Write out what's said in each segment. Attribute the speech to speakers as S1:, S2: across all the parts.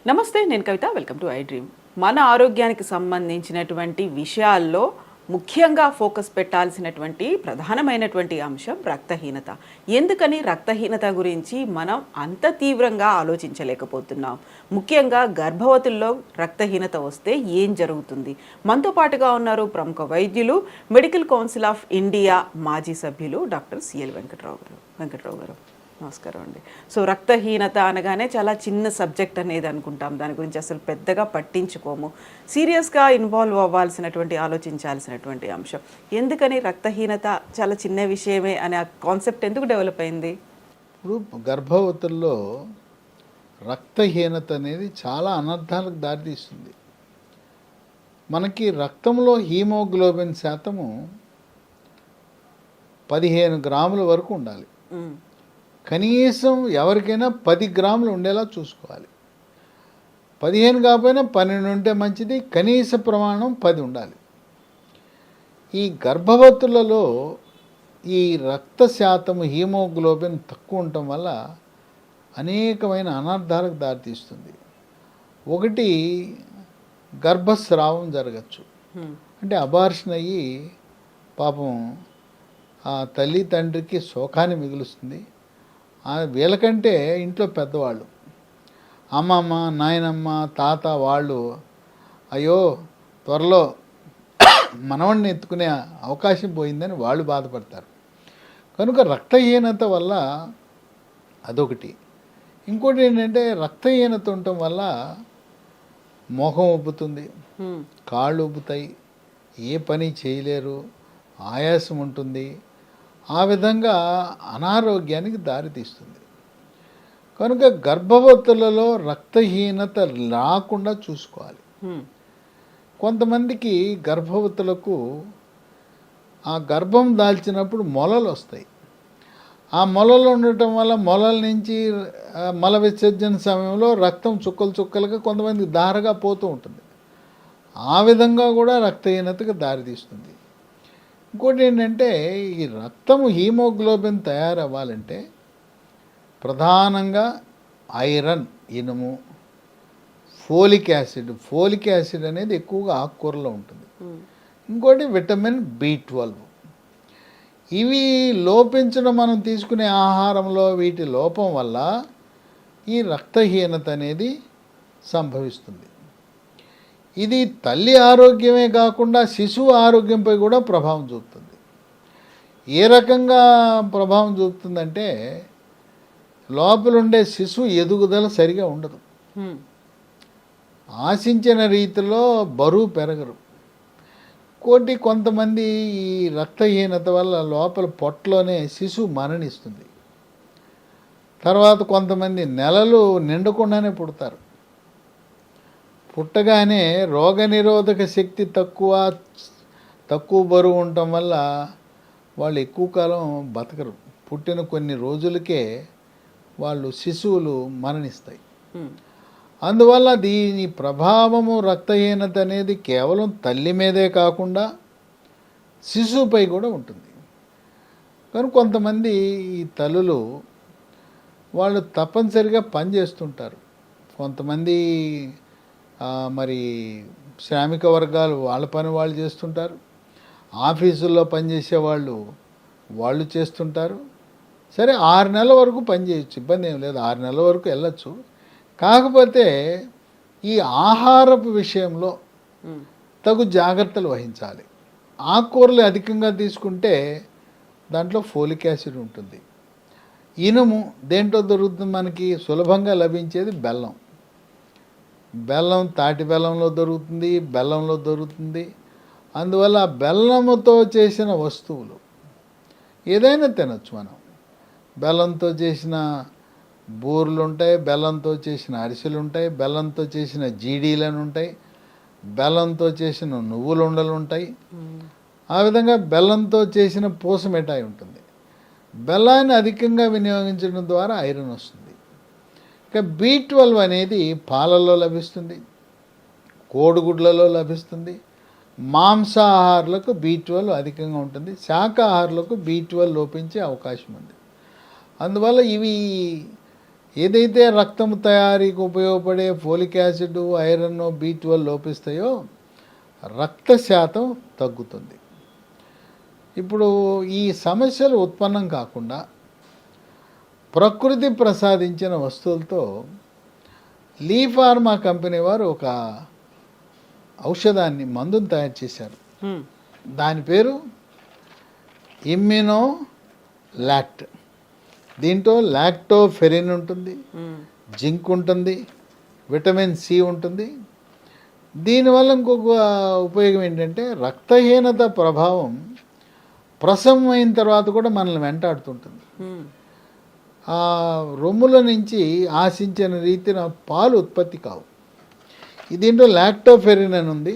S1: నమస్తే, నేను Kavitha. Welcome to I dream. మన ఆరోగ్యానికి సంబంధించినటువంటి విషయాల్లో ముఖ్యంగా ఫోకస్ పెట్టాల్సినటువంటి ప్రధానమైనటువంటి అంశం రక్తహీనత. ఎందుకని రక్తహీనత గురించి మనం అంత తీవ్రంగా ఆలోచించలేకపోతున్నాం? ముఖ్యంగా గర్భవతుల్లో రక్తహీనత వస్తే ఏం జరుగుతుంది? మనతో పాటుగా ఉన్నారు ప్రముఖ వైద్యులు, మెడికల్ కౌన్సిల్ ఆఫ్ ఇండియా మాజీ సభ్యులు డాక్టర్ సిఎల్ వెంకట్రావు గారు. నమస్కారం అండి. సో రక్తహీనత అనగానే చాలా చిన్న సబ్జెక్ట్ అనేది అనుకుంటాం, దాని గురించి అసలు పెద్దగా పట్టించుకోము. సీరియస్గా ఇన్వాల్వ్ అవ్వాల్సినటువంటి, ఆలోచించాల్సినటువంటి అంశం. ఎందుకని రక్తహీనత చాలా చిన్న విషయమే అనే కాన్సెప్ట్ ఎందుకు డెవలప్ అయింది?
S2: ఇప్పుడు గర్భవతుల్లో రక్తహీనత అనేది చాలా అనర్థాలకు దారితీస్తుంది. మనకి రక్తంలో హీమోగ్లోబిన్ శాతము 15 గ్రాముల వరకు ఉండాలి. కనీసం ఎవరికైనా 10 గ్రాములు ఉండేలా చూసుకోవాలి. 15 కాకపోయినా 12 ఉంటే మంచిది. కనీస ప్రమాణం 10 ఉండాలి. ఈ గర్భవతులలో ఈ రక్త శాతము హీమోగ్లోబిన్ తక్కువ ఉండటం వల్ల అనేకమైన అనర్థాలకు దారితీస్తుంది. ఒకటి, గర్భస్రావం జరగచ్చు. అంటే అబార్షన్ అయ్యి పాపం ఆ తల్లి తండ్రికి శోకాన్ని మిగులుస్తుంది. వీళ్ళకంటే ఇంట్లో పెద్దవాళ్ళు, అమ్మమ్మ, నాయనమ్మ, తాత, వాళ్ళు అయ్యో త్వరలో మనవడిని ఎత్తుకునే అవకాశం పోయిందని వాళ్ళు బాధపడతారు. కనుక రక్తహీనత వల్ల అదొకటి. ఇంకోటి ఏంటంటే రక్తహీనత ఉండటం వల్ల మొహం ఉబ్బుతుంది, కాళ్ళు ఉబ్బుతాయి, ఏ పని చేయలేరు, ఆయాసం ఉంటుంది. ఆ విధంగా అనారోగ్యానికి దారితీస్తుంది. కనుక గర్భవతులలో రక్తహీనత రాకుండా చూసుకోవాలి. కొంతమందికి గర్భవతులకు ఆ గర్భం దాల్చినప్పుడు మొలలు వస్తాయి. ఆ మొలలు ఉండటం వల్ల మొలల నుంచి మల విసర్జన సమయంలో రక్తం చుక్కలు చుక్కలుగా కొంతమందికి దారగా పోతూ ఉంటుంది. ఆ విధంగా కూడా రక్తహీనతకు దారితీస్తుంది. ఇంకోటి ఏంటంటే ఈ రక్తము హీమోగ్లోబిన్ తయారవ్వాలంటే ప్రధానంగా ఐరన్, ఇనుము, ఫోలిక్ యాసిడ్ అనేది ఎక్కువగా ఆకుకూరలో ఉంటుంది. ఇంకోటి విటమిన్ B12. ఇవి లోపించడం మనం తీసుకునే ఆహారంలో వీటి లోపం వల్ల ఈ రక్తహీనత అనేది సంభవిస్తుంది. ఇది తల్లి ఆరోగ్యమే కాకుండా శిశువు ఆరోగ్యంపై కూడా ప్రభావం చూపుతుంది. ఏ రకంగా ప్రభావం చూపుతుందంటే లోపలుండే శిశువు ఎదుగుదల సరిగా ఉండదు. ఆశించిన రీతిలో బరువు పెరగరు. కొంతమంది ఈ రక్తహీనత వల్ల లోపల పొట్టలోనే శిశువు మరణిస్తుంది. తర్వాత కొంతమంది నెలలు నిండకుండానే పుడతారు. పుట్టగానే రోగనిరోధక శక్తి తక్కువ బరువు ఉండటం వల్ల వాళ్ళు ఎక్కువ కాలం బతకరు. పుట్టిన కొన్ని రోజులకే వాళ్ళు శిశువులు మరణిస్తాయి. అందువల్ల దీని ప్రభావము రక్తహీనత అనేది కేవలం తల్లి మీదే కాకుండా శిశువుపై కూడా ఉంటుంది. కానీ కొంతమంది ఈ తల్లులు వాళ్ళు తప్పనిసరిగా పనిచేస్తుంటారు. కొంతమంది మరి శ్రామిక వర్గాలు వాళ్ళ పని వాళ్ళు చేస్తుంటారు. ఆఫీసుల్లో పనిచేసే వాళ్ళు చేస్తుంటారు. సరే 6 నెలల వరకు పనిచేయచ్చు, ఇబ్బంది ఏం లేదు. 6 నెలల వరకు వెళ్ళచ్చు. కాకపోతే ఈ ఆహారపు విషయంలో తగు జాగ్రత్తలు వహించాలి. ఆకుకూరలు అధికంగా తీసుకుంటే దాంట్లో ఫోలిక్ యాసిడ్ ఉంటుంది. ఇనుము దేంట్లో దొరుకుతుంది? మనకి సులభంగా లభించేది బెల్లం తాటి బెల్లంలో దొరుకుతుంది. అందువల్ల బెల్లముతో చేసిన వస్తువులు ఏదైనా తినచ్చు మనం. బెల్లంతో చేసిన బూరెలు ఉంటాయి, బెల్లంతో చేసిన అరిసెలు ఉంటాయి, బెల్లంతో చేసిన జీడీలను ఉంటాయి, బెల్లంతో చేసిన నువ్వుల ఉండలు ఉంటాయి. ఆ విధంగా బెల్లంతో చేసిన పూస మిఠాయి ఉంటుంది. బెల్లాన్ని అధికంగా వినియోగించడం ద్వారా ఐరన్ వస్తుంది. ఇక B12 అనేది పాలల్లో లభిస్తుంది, కోడిగుడ్లలో లభిస్తుంది. మాంసాహారులకు B12 అధికంగా ఉంటుంది. శాకాహారులకు B12 లోపించే అవకాశం ఉంది. అందువల్ల ఇవి ఏదైతే రక్తం తయారీకి ఉపయోగపడే ఫోలిక్ యాసిడ్, ఐరన్, B12 లోపిస్తాయో రక్త శాతం తగ్గుతుంది. ఇప్పుడు ఈ సమస్యలు ఉత్పన్నం కాకుండా ప్రకృతి ప్రసాదించిన వస్తువులతో లీ ఫార్మా కంపెనీ వారు ఒక ఔషధాన్ని, మందుని తయారు చేశారు. దాని పేరు ఇమ్యునో లాక్ట్. దీంట్లో లాక్టోఫెరిన్ ఉంటుంది, జింక్ ఉంటుంది, విటమిన్ సి ఉంటుంది. దీనివల్ల ఇంకొక ఉపయోగం ఏంటంటే రక్తహీనత ప్రభావం ప్రసవం అయిన తర్వాత కూడా మనల్ని వెంటాడుతుంటుంది. ఆ రొమ్ముల నుంచి ఆశించిన రీతిన పాలు ఉత్పత్తి కావు. దీంట్లో లాక్టోఫెరిన్ అని ఉంది.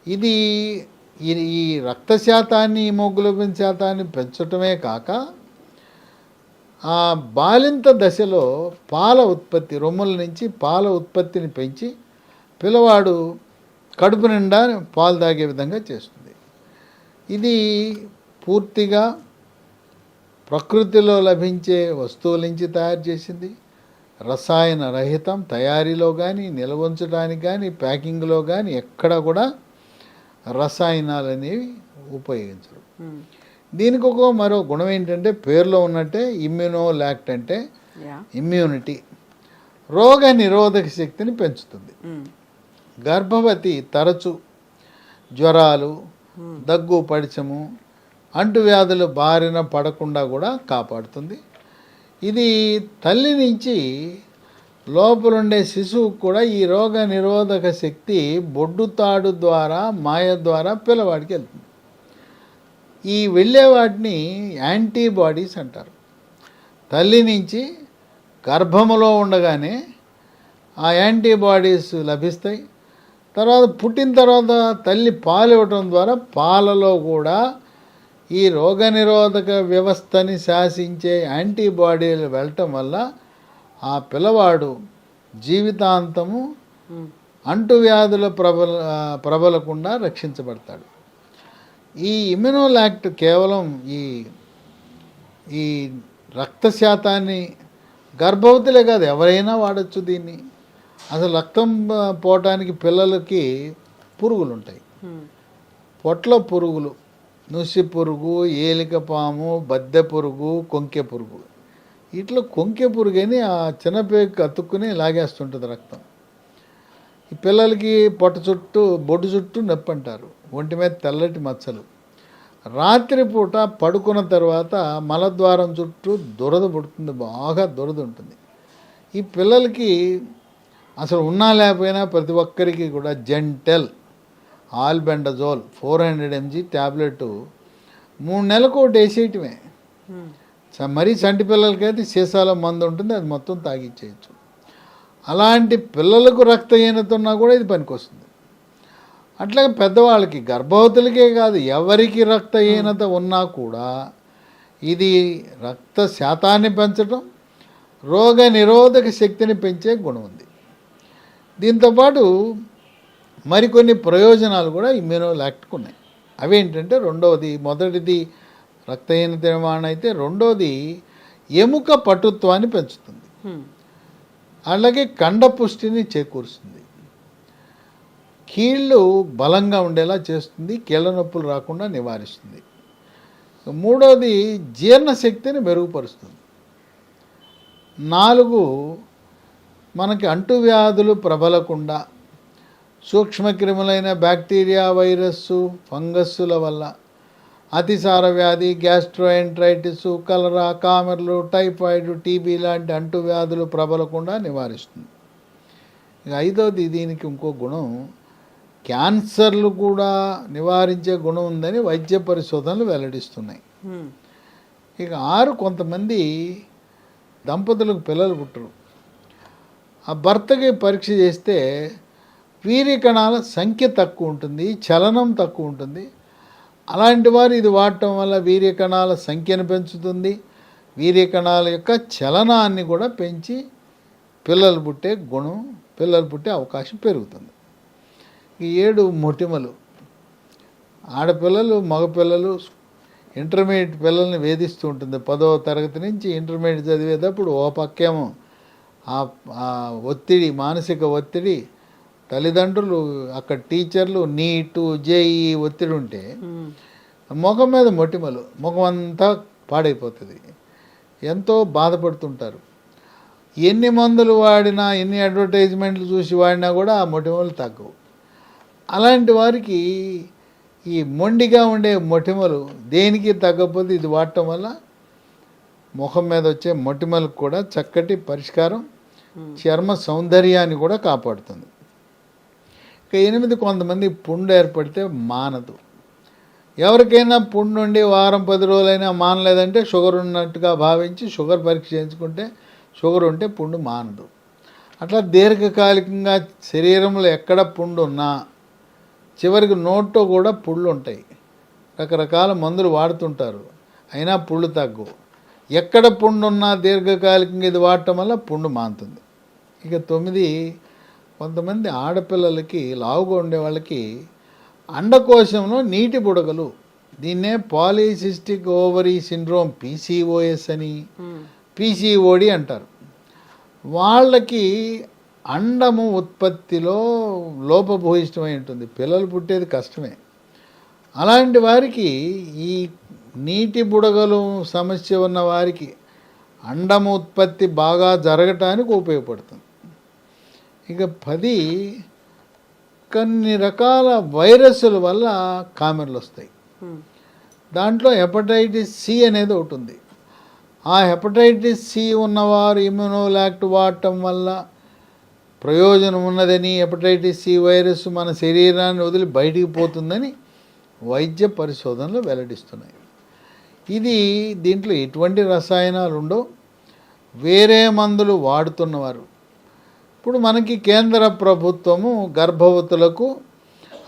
S2: ఇది ఈ రక్త శాతాన్ని, హిమోగ్లోబిన్ శాతాన్ని పెంచటమే కాక ఆ బాలింత దశలో పాల ఉత్పత్తి, రొమ్ముల నుంచి పాల ఉత్పత్తిని పెంచి పిల్లవాడు కడుపు నిండా పాలు తాగే విధంగా చేస్తుంది. ఇది పూర్తిగా ప్రకృతిలో లభించే వస్తువుల నుంచి తయారు చేసింది. రసాయన రహితం. తయారీలో కానీ, నిల్వ ఉంచడానికి కానీ, ప్యాకింగ్లో కానీ ఎక్కడ కూడా రసాయనాలు అనేవి ఉపయోగించరు. దీనికి మరో గుణం ఏంటంటే పేరులో ఉన్నట్టే ఇమ్యూనో లాక్ట్ అంటే ఇమ్యూనిటీ, రోగ నిరోధక శక్తిని పెంచుతుంది. గర్భవతి తరచు జ్వరాలు, దగ్గు, పడిచము, అంటువ్యాధులు బారిన పడకుండా కూడా కాపాడుతుంది. ఇది తల్లి నుంచి లోపలుండే శిశువుకు కూడా ఈ రోగ నిరోధక శక్తి బొడ్డుతాడు ద్వారా, మాయ ద్వారా పిల్లవాడికి వెళ్తుంది. ఈ వెళ్ళే వాటిని యాంటీబాడీస్ అంటారు. తల్లి నుంచి గర్భములో ఉండగానే ఆ యాంటీబాడీస్ లభిస్తాయి. తర్వాత పుట్టిన తర్వాత తల్లి పాలు ఇవ్వటం ద్వారా పాలలో కూడా ఈ రోగనిరోధక వ్యవస్థని శాసించే యాంటీబాడీలు వెళ్ళటం వల్ల ఆ పిల్లవాడు జీవితాంతము అంటువ్యాధుల ప్రబలకుండా రక్షించబడతాడు. ఈ ఇమ్యునోలాక్ట్ కేవలం ఈ రక్త శాతాన్ని, గర్భవతులే కాదు ఎవరైనా వాడచ్చు దీన్ని. అసలు రక్తం పోవటానికి పిల్లలకి పురుగులు ఉంటాయి. పొట్ల పురుగులు, నుసి పురుగు, ఏలిక పాము, బద్దె పురుగు, కొంకె పురుగు. ఇట్లా కొంకె పురుగు అని ఆ చిన్నపేకు అతుక్కుని లాగేస్తుంటుంది రక్తం. ఈ పిల్లలకి పొట్ట చుట్టూ, బొడ్డు చుట్టూ నొప్పి అంటారు. ఒంటి మీద తెల్లటి మచ్చలు. రాత్రిపూట పడుకున్న తర్వాత మలద్వారం చుట్టూ దురద పుడుతుంది, బాగా దురద ఉంటుంది. ఈ పిల్లలకి అసలు ఉన్నా లేకపోయినా ప్రతి ఒక్కరికి కూడా జెంటెల్ ఆల్బెండజోల్ 400 mg ట్యాబ్లెట్ 3 నెలలకు ఒకటి వేసేయటమే. మరీ చంటి పిల్లలకైతే సీసాలో మందు ఉంటుంది, అది మొత్తం తాగిచ్చేయచ్చు. అలాంటి పిల్లలకు రక్తహీనత ఉన్నా కూడా ఇది పనికొస్తుంది. అట్లాగే పెద్దవాళ్ళకి, గర్భవతులకే కాదు ఎవరికి రక్తహీనత ఉన్నా కూడా ఇది రక్త శాతాన్ని పెంచడం, రోగ నిరోధక శక్తిని పెంచే గుణం ఉంది. దీంతోపాటు మరికొన్ని ప్రయోజనాలు కూడా ఇమ్యూనోలాక్ట్కు ఉన్నాయి. అవేంటంటే మొదటిది రక్తహీనత నిర్వహణ అయితే, రెండోది ఎముక పటుత్వాన్ని పెంచుతుంది, అలాగే కండ పుష్టిని చేకూరుస్తుంది, కీళ్ళు బలంగా ఉండేలా చేస్తుంది, కీళ్ళ నొప్పులు రాకుండా నివారిస్తుంది. మూడోది జీర్ణశక్తిని మెరుగుపరుస్తుంది. 4 మనకి అంటువ్యాధులు ప్రబలకుండా సూక్ష్మక్రిములైన బ్యాక్టీరియా, వైరస్సు, ఫంగస్సుల వల్ల అతిసార వ్యాధి, గ్యాస్ట్రోఎంట్రైటిస్, కలరా, కామెర్లు, టైఫాయిడ్, టీబీ లాంటి అంటువ్యాధులు ప్రబలకుండా నివారిస్తుంది. ఇక 5వది దీనికి ఇంకో గుణం, క్యాన్సర్లు కూడా నివారించే గుణం ఉందని వైద్య పరిశోధనలు వెల్లడిస్తున్నాయి. ఇక 6 కొంతమంది దంపతులకు పిల్లలు పుట్టరు. ఆ భర్తకి పరీక్ష చేస్తే వీర్య కణాల సంఖ్య తక్కువ ఉంటుంది, చలనం తక్కువ ఉంటుంది. అలాంటి వారు ఇది వాడటం వల్ల వీర్య కణాల సంఖ్యను పెంచుతుంది, వీర్య కణాల యొక్క చలనాన్ని కూడా పెంచి పిల్లలు పుట్టే అవకాశం పెరుగుతుంది. ఈ 7 మొటిమలు, ఆడపిల్లలు, మగపిల్లలు ఇంటర్మీడియట్ పిల్లల్ని వేధిస్తూ ఉంటుంది. 10వ తరగతి నుంచి ఇంటర్మీడియట్ చదివేటప్పుడు ఓ పక్కేమో ఆ ఒత్తిడి, మానసిక ఒత్తిడి, తల్లిదండ్రులు, అక్కడ టీచర్లు, నీటు జేఈ ఒత్తిడి ఉంటే ముఖం మీద మొటిమలు, ముఖం అంతా పాడైపోతుంది. ఎంతో బాధపడుతుంటారు. ఎన్ని మందులు వాడినా, ఎన్ని అడ్వర్టైజ్మెంట్లు చూసి వాడినా కూడా ఆ మొటిమలు తగ్గవు. అలాంటి వారికి ఈ మొండిగా ఉండే మొటిమలు దేనికి తగ్గకపోతే ఇది వాడటం వల్ల ముఖం మీద వచ్చే మొటిమలకు కూడా చక్కటి పరిష్కారం, చర్మ సౌందర్యాన్ని కూడా కాపాడుతుంది. ఇక 8, కొంతమంది పుండు ఏర్పడితే మానదు. ఎవరికైనా పుండు ఉండి వారం 10 రోజులైనా మానలేదంటే షుగర్ ఉన్నట్టుగా భావించి షుగర్ పరీక్ష చేయించుకుంటే షుగర్ ఉంటే పుండు మానదు. అట్లా దీర్ఘకాలికంగా శరీరంలో ఎక్కడ పుండు ఉన్నా చివరికి నోట్లో కూడా పుళ్ళు ఉంటాయి. రకరకాల మందులు వాడుతుంటారు, అయినా పుళ్ళు తగ్గవు. ఎక్కడ పుండు ఉన్నా దీర్ఘకాలికంగా ఇది వాడటం వల్ల పుండు మానుతుంది. ఇక 9, కొంతమంది ఆడపిల్లలకి, లావుగా ఉండే వాళ్ళకి అండకోశంలో నీటి బుడగలు, దీన్నే పాలిసిస్టిక్ ఓవరీ సిండ్రోమ్, పీసీఓఎస్ అని, పీసీఓడి అంటారు. వాళ్ళకి అండము ఉత్పత్తిలో లోపభూయిష్టమై ఉంటుంది, పిల్లలు పుట్టేది కష్టమే. అలాంటి వారికి ఈ నీటి బుడగలు సమస్య ఉన్న వారికి అండము ఉత్పత్తి బాగా జరగటానికి ఉపయోగపడుతుంది. ఇక 10, కొన్ని రకాల వైరస్ల వల్ల కామెర్లు వస్తాయి. దాంట్లో హెపటైటిస్ సి అనేది ఒకటి ఉంది. ఆ హెపటైటిస్ సి ఉన్నవారు ఇమ్యునోలాక్ట్ వాడటం వల్ల ప్రయోజనం ఉన్నదని, హెపటైటిస్ సి వైరస్ మన శరీరాన్ని వదిలి బయటికి పోతుందని వైద్య పరిశోధనలు వెల్లడిస్తున్నాయి. దీంట్లో ఎటువంటి రసాయనాలు ఉండవు, వేరే మందులు వాడుతున్నవారు. ఇప్పుడు మనకి కేంద్ర ప్రభుత్వము గర్భవతులకు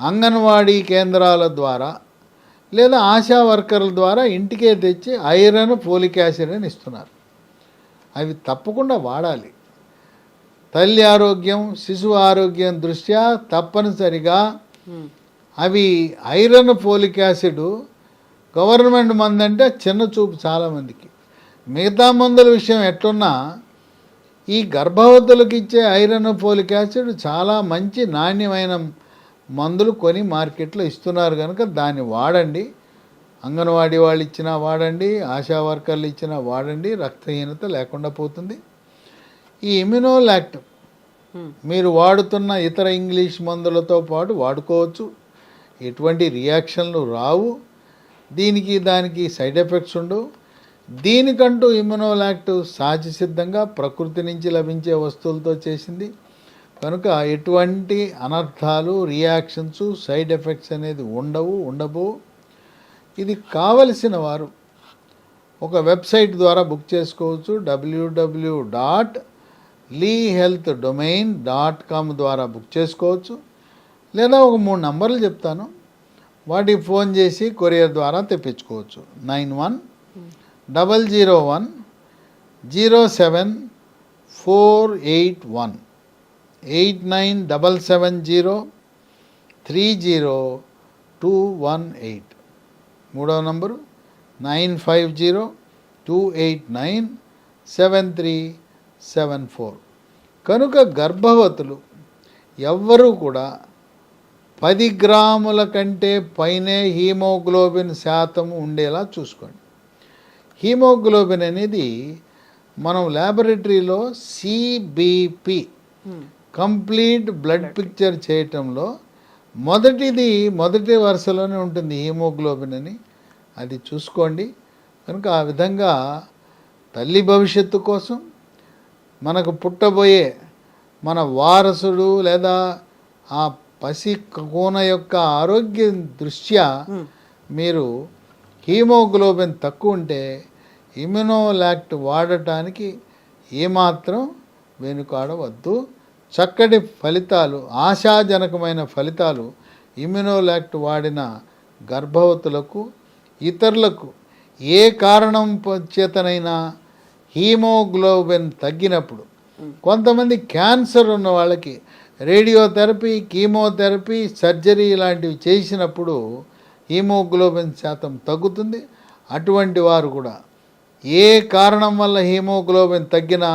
S2: అంగన్వాడీ కేంద్రాల ద్వారా లేదా ఆశా వర్కర్ల ద్వారా ఇంటికే తెచ్చి ఐరన్, ఫోలిక్ యాసిడ్ అని ఇస్తున్నారు. అవి తప్పకుండా వాడాలి. తల్లి ఆరోగ్యం, శిశువు ఆరోగ్యం దృష్ట్యా తప్పనిసరిగా అవి ఐరన్, ఫోలిక్ యాసిడ్ గవర్నమెంట్ మందు అంటే చిన్న చూపు చాలామందికి. మిగతా మందుల విషయం ఎట్లున్నా ఈ గర్భవతులకు ఇచ్చే ఐరన్, ఫోలిక్ యాసిడ్ చాలా మంచి నాణ్యమైన మందులు కొని మార్కెట్లో ఇస్తున్నారు కనుక దాన్ని వాడండి. అంగన్వాడీ వాళ్ళు ఇచ్చినా వాడండి, ఆశా వర్కర్లు ఇచ్చినా వాడండి, రక్తహీనత లేకుండా పోతుంది. ఈ ఇమ్యునోలాక్ట్ మీరు వాడుతున్న ఇతర ఇంగ్లీష్ మందులతో పాటు వాడుకోవచ్చు, ఎటువంటి రియాక్షన్లు రావు, దానికి సైడ్ ఎఫెక్ట్స్ ఉండవు. దీనికంటూ ఇమ్యునోలాక్ట్ సహజ సిద్ధంగా ప్రకృతి నుంచి లభించే వస్తువులతో చేసింది కనుక ఎటువంటి అనర్థాలు, రియాక్షన్స్, సైడ్ ఎఫెక్ట్స్ అనేది ఉండవు. ఇది కావలసిన వారు ఒక వెబ్సైట్ ద్వారా బుక్ చేసుకోవచ్చు. www.lehealthdomain.com ద్వారా బుక్ చేసుకోవచ్చు. లేదా ఒక 3 నంబర్లు చెప్తాను, వాటికి ఫోన్ చేసి కొరియర్ ద్వారా తెప్పించుకోవచ్చు. 91-001-07481, 8977030218. మూడవ నంబరు 9502897374. కనుక గర్భవతులు ఎవ్వరూ కూడా 10 గ్రాముల కంటే పైనే హీమోగ్లోబిన్ శాతం ఉండేలా చూసుకోండి. హీమోగ్లోబిన్ అనేది మనం ల్యాబొరేటరీలో సిబిపి కంప్లీట్ బ్లడ్ పిక్చర్ చేయటంలో మొదటి వరుసలోనే ఉంటుంది హీమోగ్లోబిన్ అని, అది చూసుకోండి. కనుక ఆ విధంగా తల్లి భవిష్యత్తు కోసం, మనకు పుట్టబోయే మన వారసుడు లేదా ఆ పసి కూన యొక్క ఆరోగ్యం దృష్ట్యా మీరు హీమోగ్లోబిన్ తక్కువ ఉంటే ఇమ్యునోలాక్ట్ వాడటానికి ఏమాత్రం వెనుకాడవద్దు. చక్కటి ఫలితాలు, ఆశాజనకమైన ఫలితాలు ఇమ్యునోలాక్ట్ వాడిన గర్భవతులకు, ఇతరులకు ఏ కారణం చేతనైనా హీమోగ్లోబిన్ తగ్గినప్పుడు, కొంతమంది క్యాన్సర్ ఉన్న వాళ్ళకి రేడియోథెరపీ, కీమోథెరపీ, సర్జరీ ఇలాంటివి చేసినప్పుడు హీమోగ్లోబిన్ శాతం తగ్గుతుంది. అటువంటి వారు కూడా ఏ కారణం వల్ల హీమోగ్లోబిన్ తగ్గినా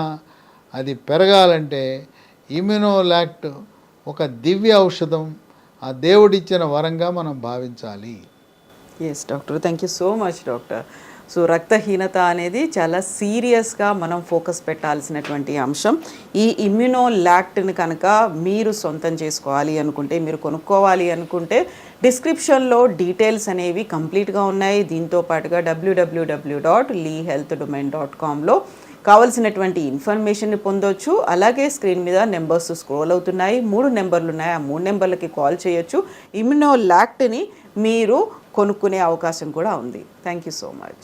S2: అది పెరగాలంటే ఇమ్యునోలాక్ట్ ఒక దివ్య ఔషధం, ఆ దేవుడిచ్చిన వరంగా మనం భావించాలి.
S1: Yes doctor, thank you so much doctor. So రక్తహీనత అనేది చాలా సీరియస్గా మనం ఫోకస్ పెట్టాల్సినటువంటి అంశం. ఈ ఇమ్యునోలాక్ట్ని కనుక మీరు సొంతం చేసుకోవాలి అనుకుంటే, మీరు కొనుక్కోవాలి అనుకుంటే డిస్క్రిప్షన్లో డీటెయిల్స్ అనేవి కంప్లీట్గా ఉన్నాయి. దీంతో పాటుగా www.leehealthdomain.comలో కావలసినటువంటి ఇన్ఫర్మేషన్ని పొందొచ్చు. అలాగే స్క్రీన్ మీద నెంబర్స్ స్క్రోల్ అవుతున్నాయి, 3 నెంబర్లు ఉన్నాయి, ఆ 3 నెంబర్లకి కాల్ చేయొచ్చు. ఇమ్యునోలాక్ట్ని మీరు కొనుక్కునే అవకాశం కూడా ఉంది. Thank you so much.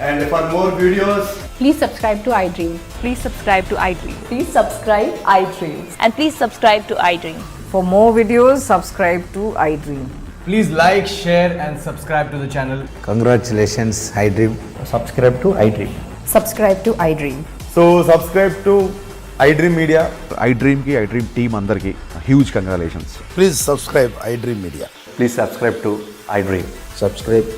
S3: And for more videos,
S4: Please subscribe to iDream.
S5: Please subscribe to iDream.
S4: Please subscribe iDream.
S5: And please subscribe to iDream.
S6: For more videos, subscribe to iDream.
S3: please like, share and subscribe to the channel.
S7: Congratulations, iDream.
S8: Subscribe to iDream.
S4: Subscribe to iDream.
S8: So subscribe to iDream Media.
S9: iDream ki iDream team andarki huge congratulations.
S7: Please subscribe iDream Media.
S8: Please subscribe to iDream.
S7: Subscribe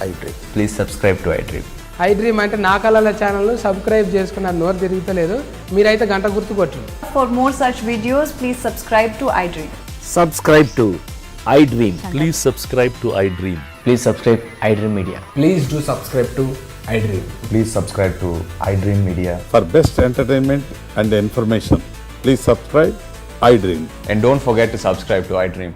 S7: iDream.
S8: Please subscribe to iDream.
S10: iDream అంటే నా కళల channel subscribe చేసుకున్న నోరు తిరుగుతలేదు, మీరైతే గంట గుర్తు కొట్టండి.
S4: For more such videos, please subscribe to iDream.
S11: Subscribe to iDream.
S12: Please subscribe to iDream.
S8: Please subscribe iDream Media.
S10: Please do subscribe to iDream.
S8: Please subscribe to iDream Media.
S9: For best entertainment and information, please subscribe iDream.
S8: And don't forget to subscribe to iDream.